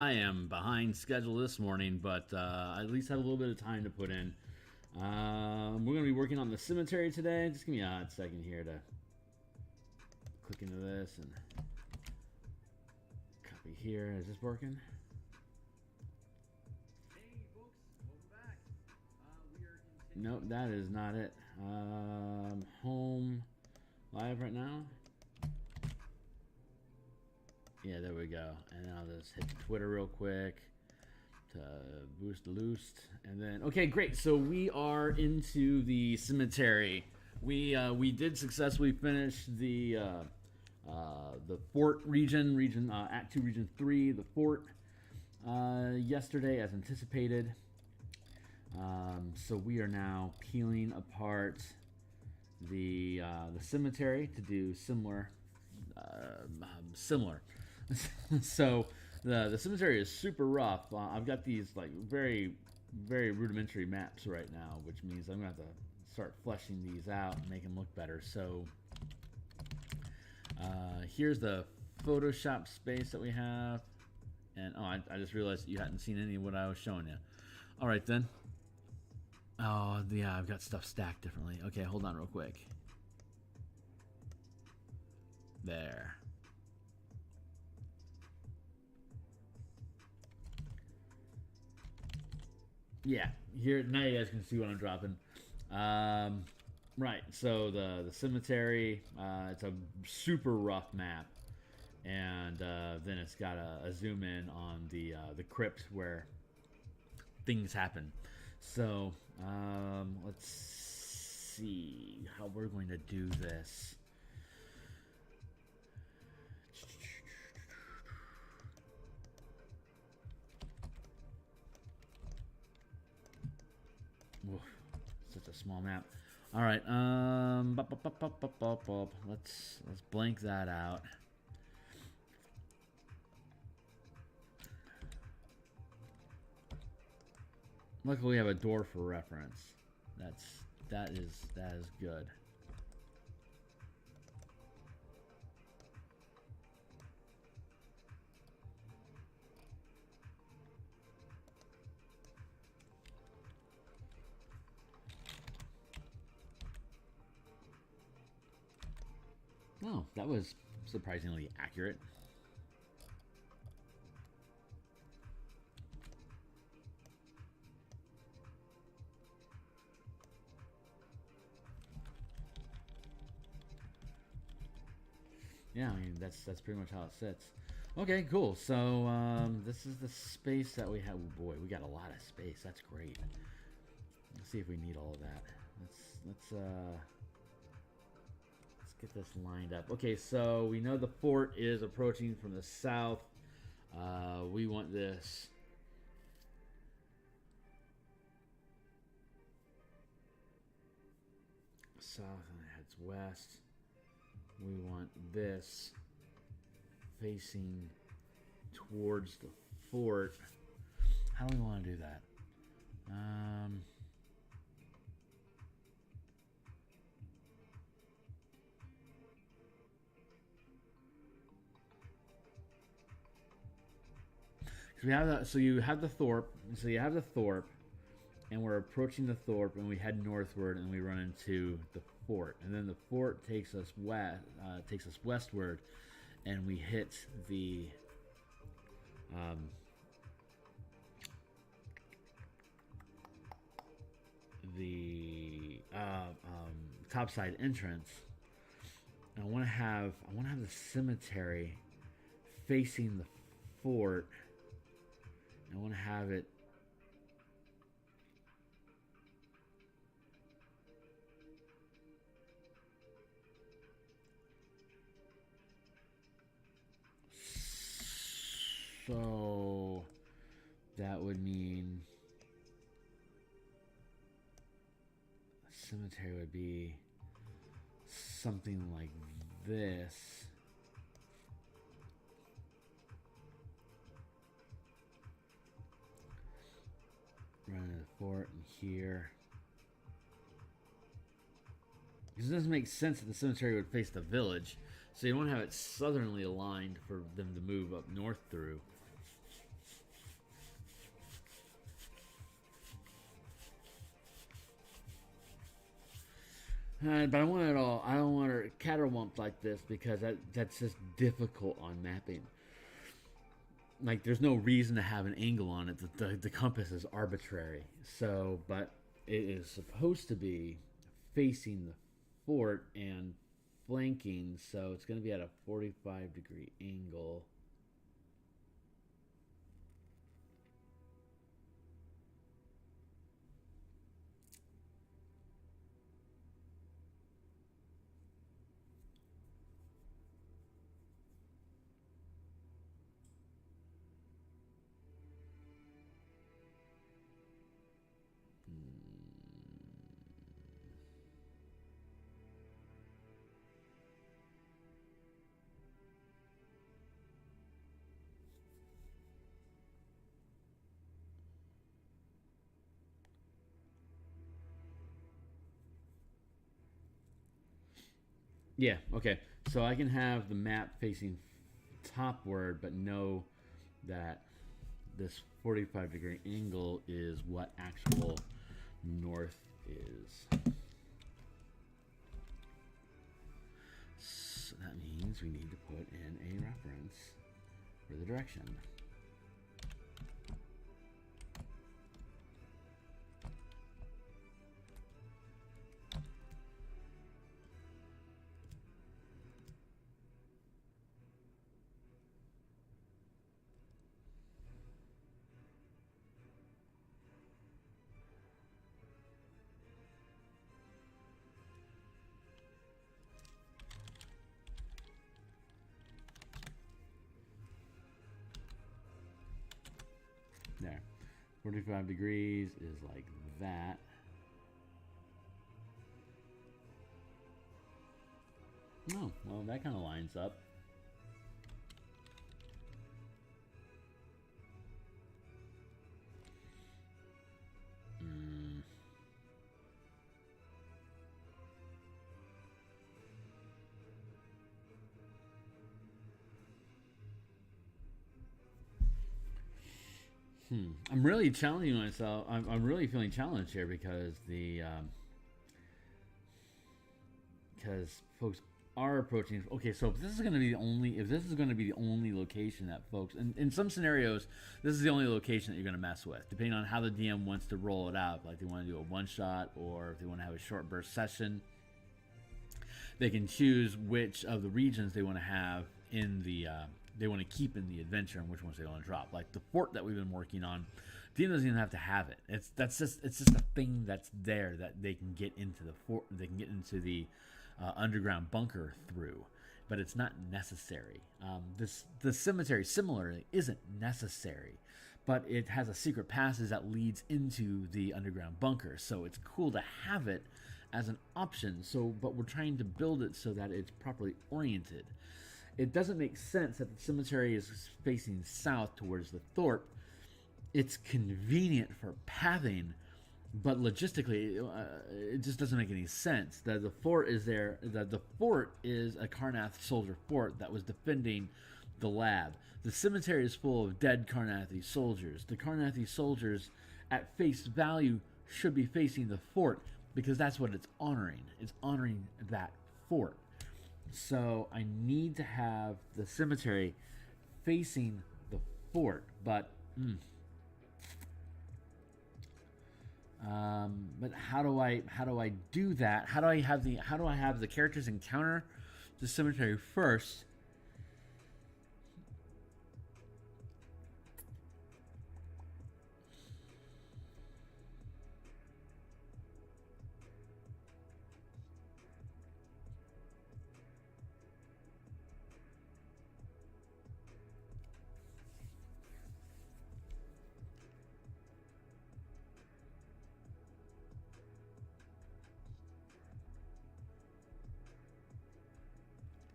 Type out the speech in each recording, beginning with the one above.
I am behind schedule this morning, but I at least have a little bit of time to put in. We're going to be working on the cemetery today. Just give me a hot second here to click into this and copy here. Is this working? Hey folks, welcome back. Nope, that is not it. Home live right now. Yeah, there we go. And I'll just hit Twitter real quick to boost the loost. And then, okay, great. So we are into the cemetery. We did successfully finish the fort region Act 2 region 3, the fort, yesterday as anticipated. So we are now peeling apart the cemetery to do similar. So the cemetery is super rough. I've got these like very rudimentary maps right now, which means I'm gonna have to start fleshing these out and make them look better. So here's the Photoshop space that we have, and I just realized that you hadn't seen any of what I was showing you. All right then. Oh yeah, I've got stuff stacked differently. Okay, hold on real quick. There. Yeah, here now you guys can see what I'm dropping. Right, so the cemetery, it's a super rough map, and then it's got a zoom in on the crypt where things happen. So let's see how we're going to do this. Oof, such a small map. All right, let's blank that out. Luckily, we have a door for reference. That is good. Oh, that was surprisingly accurate. Yeah, I mean that's pretty much how it sits. Okay, cool. So this is the space that we have. Oh boy, we got a lot of space. That's great. Let's see if we need all of that. Let's get this lined up. Okay, so we know the fort is approaching from the south. We want this south and it heads west. We want this facing towards the fort. How do we want to do that? We have that. So you have the Thorpe. So you have the Thorpe, and we're approaching the Thorpe, and we head northward, and we run into the fort, and then the fort takes us westward, and we hit the the topside entrance. And I want to have the cemetery facing the fort. I want to have it so that would mean the cemetery would be something like this. Running the fort and here. Because it doesn't make sense that the cemetery would face the village. So you want to have it southernly aligned for them to move up north through. But I want it all. I don't want her caterwamped like this because that's just difficult on mapping. Like, there's no reason to have an angle on it. The compass is arbitrary. So, but it is supposed to be facing the fort and flanking, so it's going to be at a 45-degree angle. Yeah, okay. So I can have the map facing topward, but know that this 45-degree angle is what actual north is. So that means we need to put in a reference for the direction. There. 45 degrees is like that. Oh, well, that kind of lines up. I'm really challenging myself. I'm really feeling challenged here because because folks are approaching. Okay, so if this is going to be the only location that folks, in some scenarios, this is the only location that you're going to mess with, depending on how the DM wants to roll it out. Like they want to do a one shot, or if they want to have a short burst session, they can choose which of the regions they want to have in the. They want to keep in the adventure and which ones they want to drop. Like the fort that we've been working on, DM doesn't even have to have it. It's just a thing that's there that they can get into the fort. They can get into the underground bunker through, but it's not necessary. The cemetery similarly isn't necessary, but it has a secret passage that leads into the underground bunker. So it's cool to have it as an option. So, but we're trying to build it so that it's properly oriented. It doesn't make sense that the cemetery is facing south towards the Thorpe. It's convenient for pathing, but logistically, it just doesn't make any sense. The fort is there. The fort is a Karrnath soldier fort that was defending the lab. The cemetery is full of dead Karrnathi soldiers. The Karrnathi soldiers, at face value, should be facing the fort because that's what it's honoring. It's honoring that fort. So I need to have the cemetery facing the fort, but how do I do that? How do I have the characters encounter the cemetery first?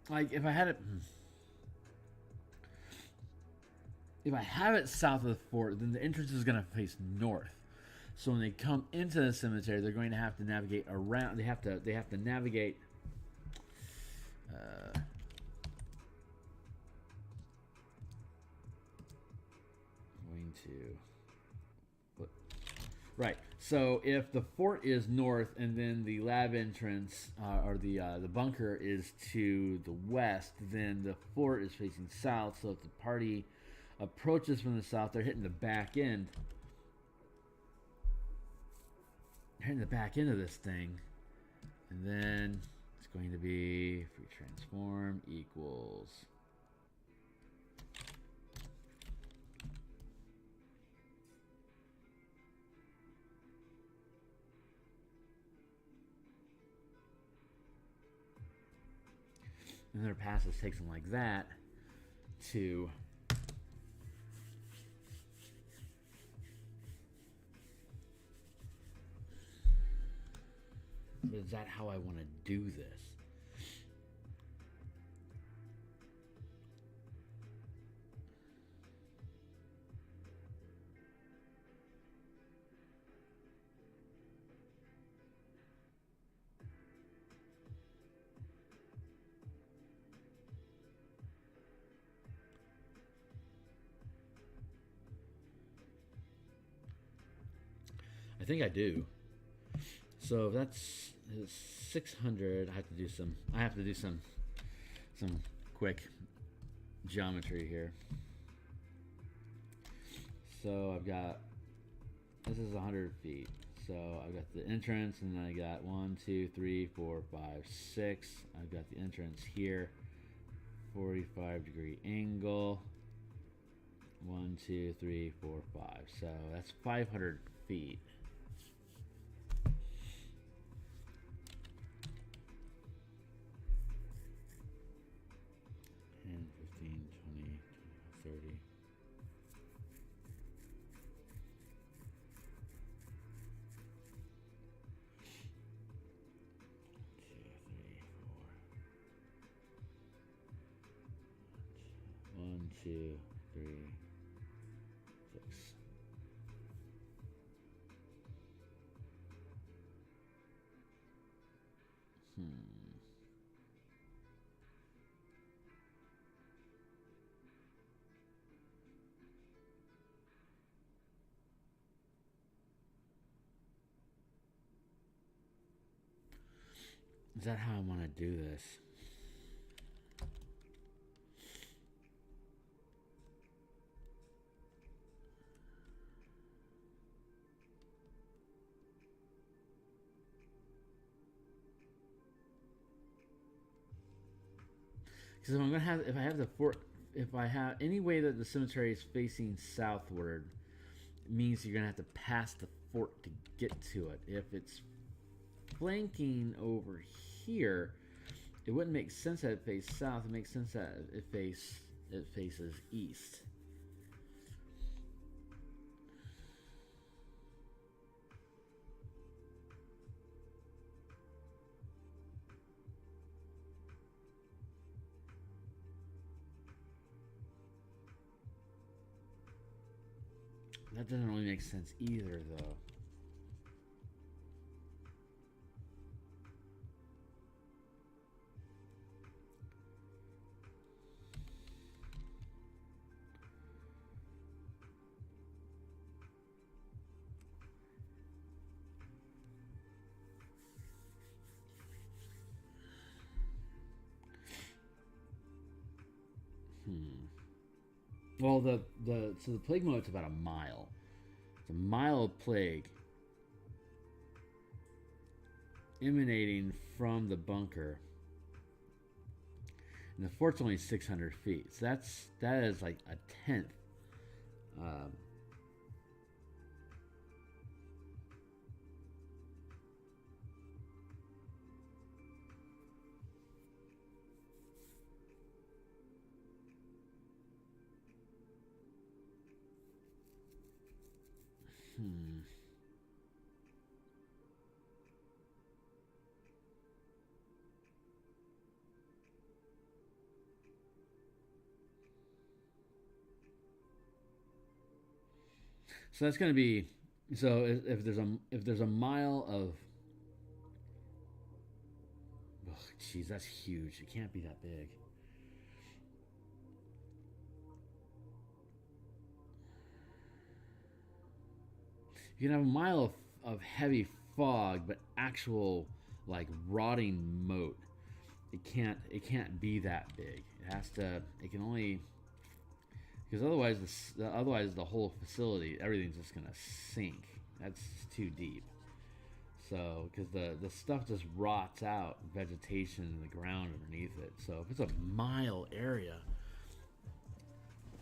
Like if I have it south of the fort, then the entrance is going to face north. So when they come into the cemetery, they're going to have to navigate around. They have to navigate. Going to put Right. So if the fort is north and then the lab entrance or the bunker is to the west, then the fort is facing south. So if the party approaches from the south, they're hitting the back end. They're hitting the back end of this thing, and then it's going to be free transform equals. And then their passes takes them like that to is that how I want to do this? I think I do. So if that's 600. I have to do some quick geometry here. So I've got, this is 100 feet. So I've got the entrance, and then I got 1, 2, 3, 4, 5, 6. I've got the entrance here, 45-degree angle. 1, 2, 3, 4, 5. So that's 500 feet. 15, 20, 30. 2, 3, 4. 1, 2, 3, 6. Is that how I want to do this? Because if I'm gonna have, if I have the fort, if I have any way that the cemetery is facing southward, it means you're gonna have to pass the fort to get to it. If it's flanking over here, it wouldn't make sense that it faces south. It makes sense that it faces east. That doesn't really make sense either, though. Well, the plague mote's about a mile. It's a mile of plague emanating from the bunker, and the fort's only 600 feet. So that is like a tenth. So that's going to be, so if there's a mile of, oh, geez, that's huge. It can't be that big. You can have a mile of heavy fog, but actual like rotting moat. It can't be that big. It has to. It can only because otherwise the whole facility, everything's just gonna sink. That's too deep. So, because the stuff just rots out, vegetation in the ground underneath it. So, if it's a mile area,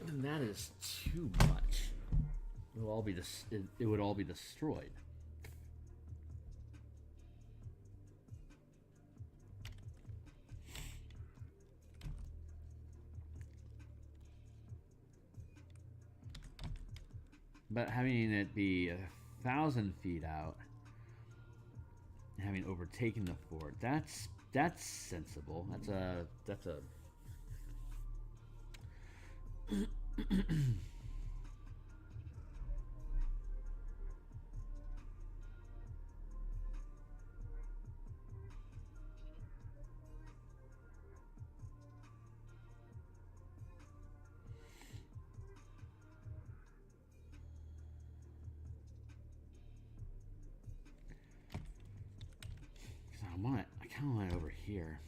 then that is too much. It would all be destroyed. But having it be 1,000 feet out, having overtaken the fort, that's sensible. That's a I kind of want it over here.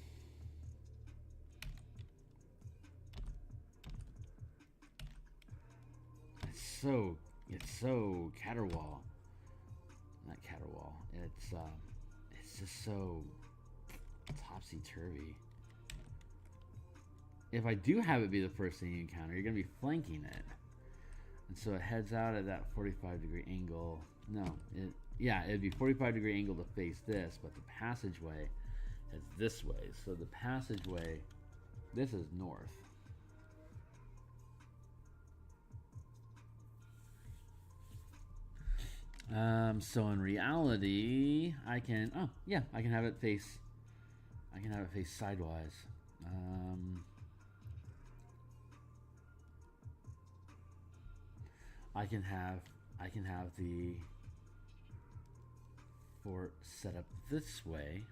It's so caterwall. Not caterwall. It's just so topsy-turvy. If I do have it be the first thing you encounter, you're going to be flanking it. And so it heads out at that 45-degree angle. No, it'd be 45-degree angle to face this, but the passageway is this way. So the passageway, this is north. So in reality, I can have it face sidewise. I can have the fort set up this way.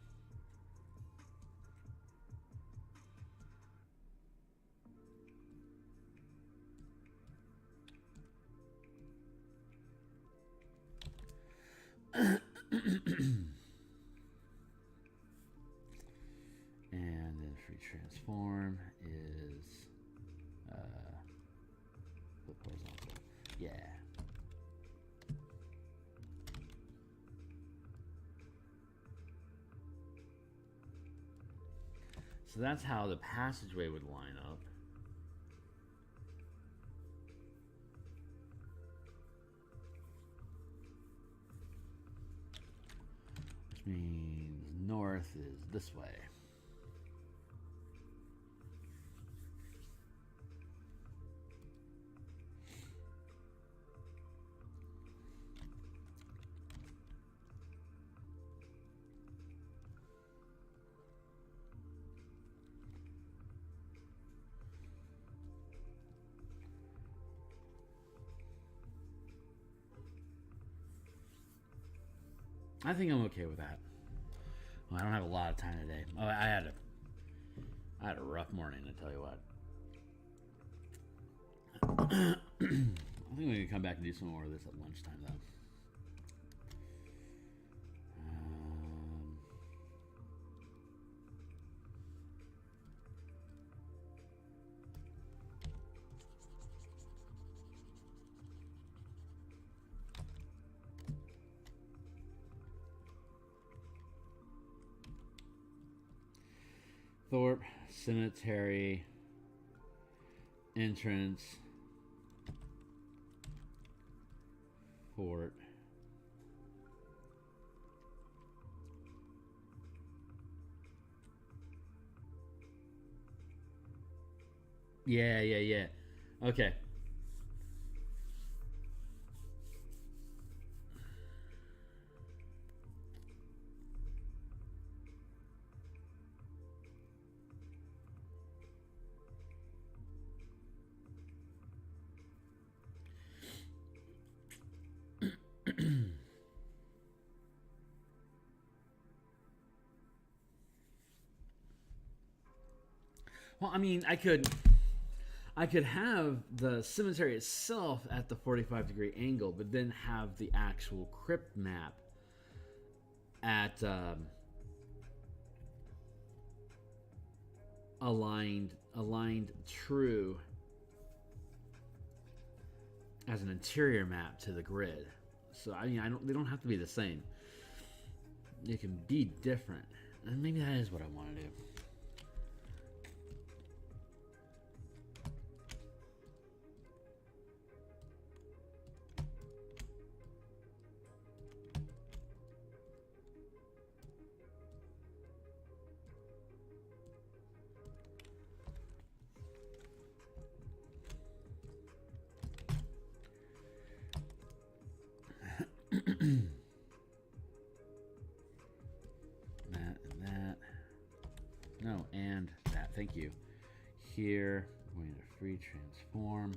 And then free transform is flip horizontal. Yeah. So that's how the passageway would line up. Which means north is this way. I think I'm okay with that. Well, I don't have a lot of time today. Oh, I had a rough morning, I tell you what. I think we can come back and do some more of this at lunchtime, though. Thorpe Cemetery entrance fort. Yeah. Okay. Well, I mean, I could I could have the cemetery itself at the 45-degree angle, but then have the actual crypt map at aligned true as an interior map to the grid. So I mean, they don't have to be the same. They can be different, and maybe that is what I want to do. That and that. No, and that. Thank you. Here, we're going to free transform.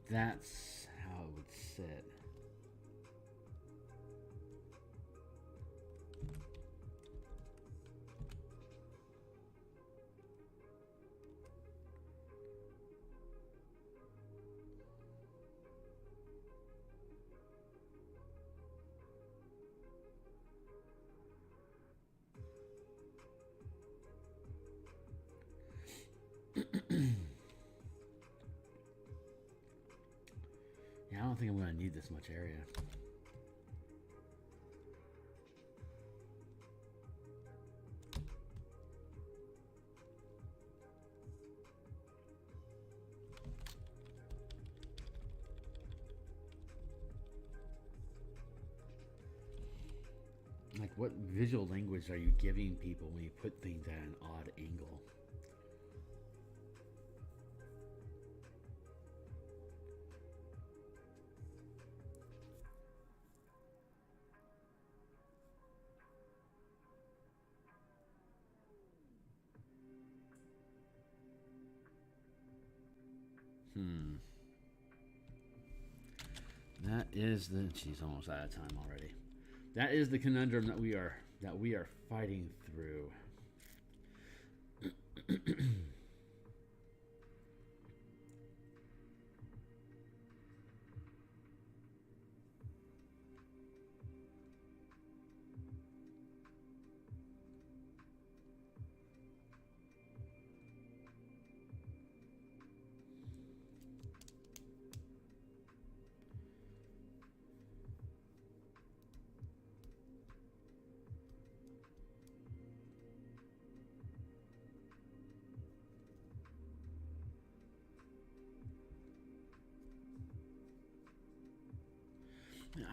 That's how it would sit. Yeah, I don't think I'm going to need this much area. Like, what visual language are you giving people when you put things at an odd angle? That is the. She's almost out of time already. That is the conundrum that we are fighting through.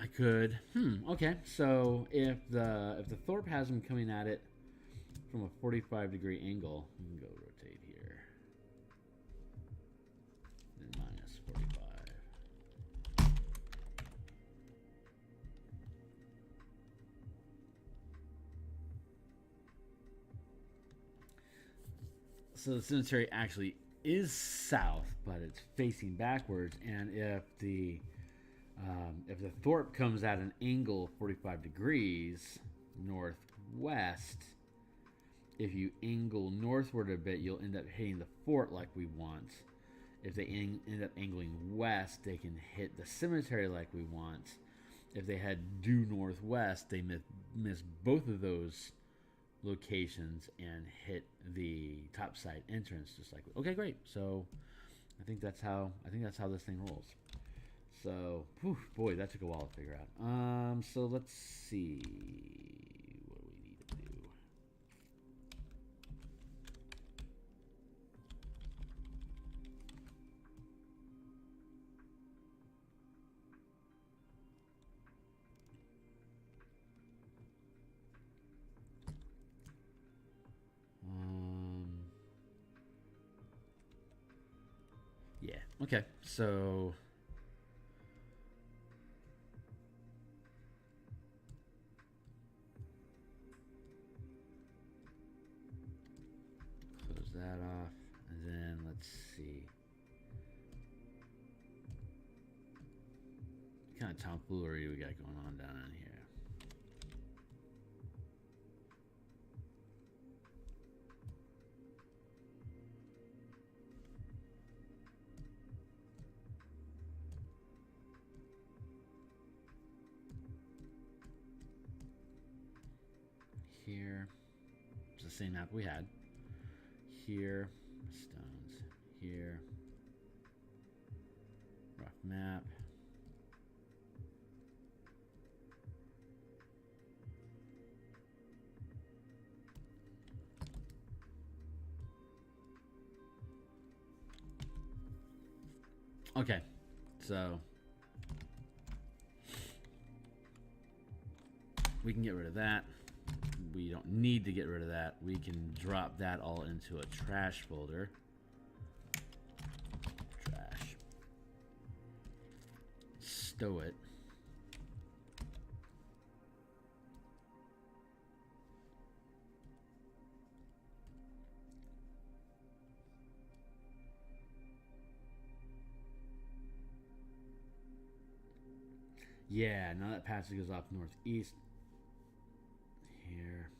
I could. Okay. So if the Thorpe has him coming at it from a 45-degree angle, we can go rotate here. Then minus 45. So the cemetery actually is south, but it's facing backwards, and if the Thorpe comes at an angle of 45 degrees northwest, if you angle northward a bit, you'll end up hitting the fort like we want. If they end up angling west, they can hit the cemetery like we want. If they head due northwest, they miss both of those locations and hit the topside entrance just like. Okay, great. So I think that's how this thing rolls. So, whew, boy, that took a while to figure out. So let's see what we need to do. Yeah. Okay. So. That off, and then let's see. What tomfoolery we got going on down in here? Here, it's the same map we had. Here, stones. Here, rough map. Okay, so we can get rid of that. We don't need to get rid of that. We can drop that all into a trash folder. Trash. Stow it. Yeah, now that passage goes off northeast. Here.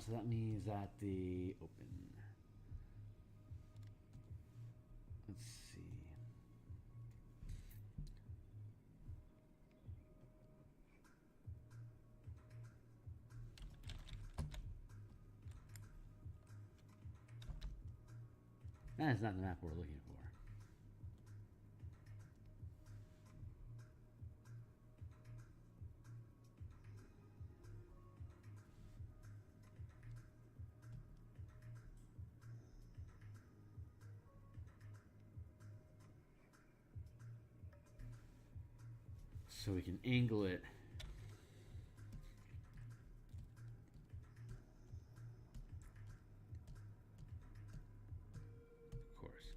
So that means that the open. Let's see. That is not the map we're looking for. So we can angle it. Of course.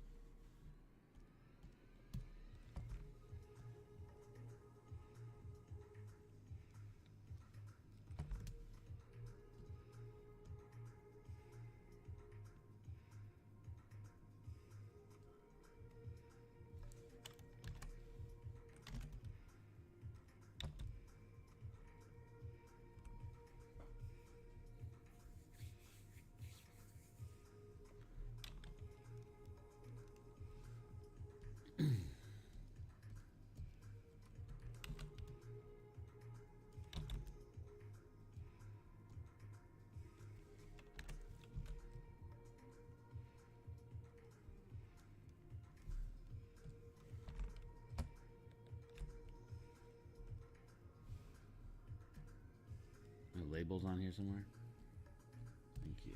Labels on here somewhere. Thank you.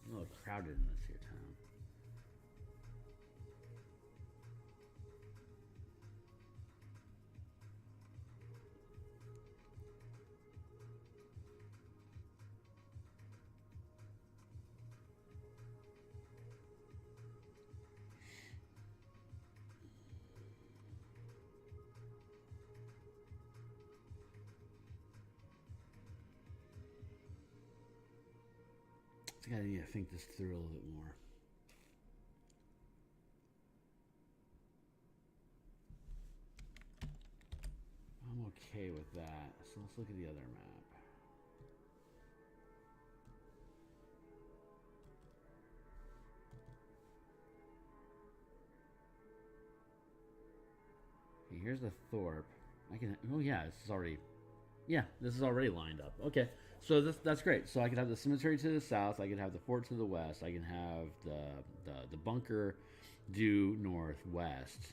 A little crowded in this here town. I need to think this through a little bit more. I'm okay with that. So let's look at the other map. Okay, here's the Thorpe. I can. Oh yeah, this is already. Yeah, this is already lined up. Okay, so that's great. So I could have the cemetery to the south. I could have the fort to the west. I can have the bunker due northwest,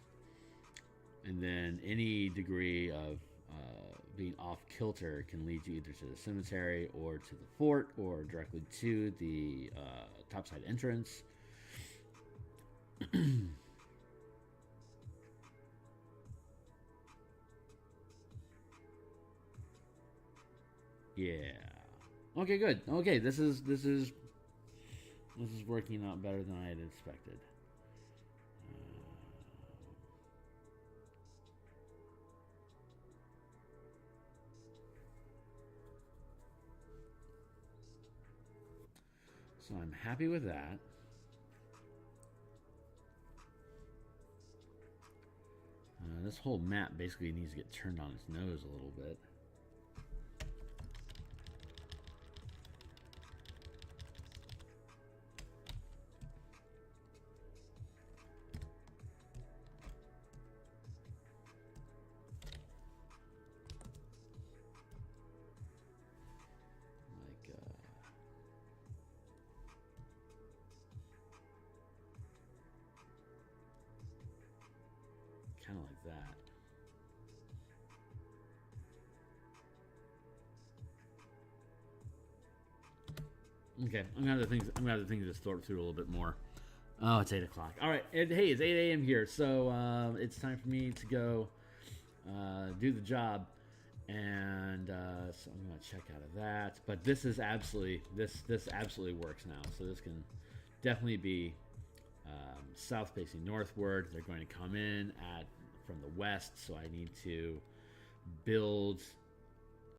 and then any degree of being off kilter can lead you either to the cemetery or to the fort or directly to the topside entrance. Yeah. Okay, good. Okay, this is working out better than I had expected. So I'm happy with that. This whole map basically needs to get turned on its nose a little bit. Kind of like that. Okay, I'm gonna have to think this through a little bit more. Oh, it's 8 o'clock. All right, hey, it's 8 a.m. here, so it's time for me to go do the job, and so I'm gonna check out of that. But this is absolutely this absolutely works now. So this can definitely be south facing northward. They're going to come in from the west, so I need to build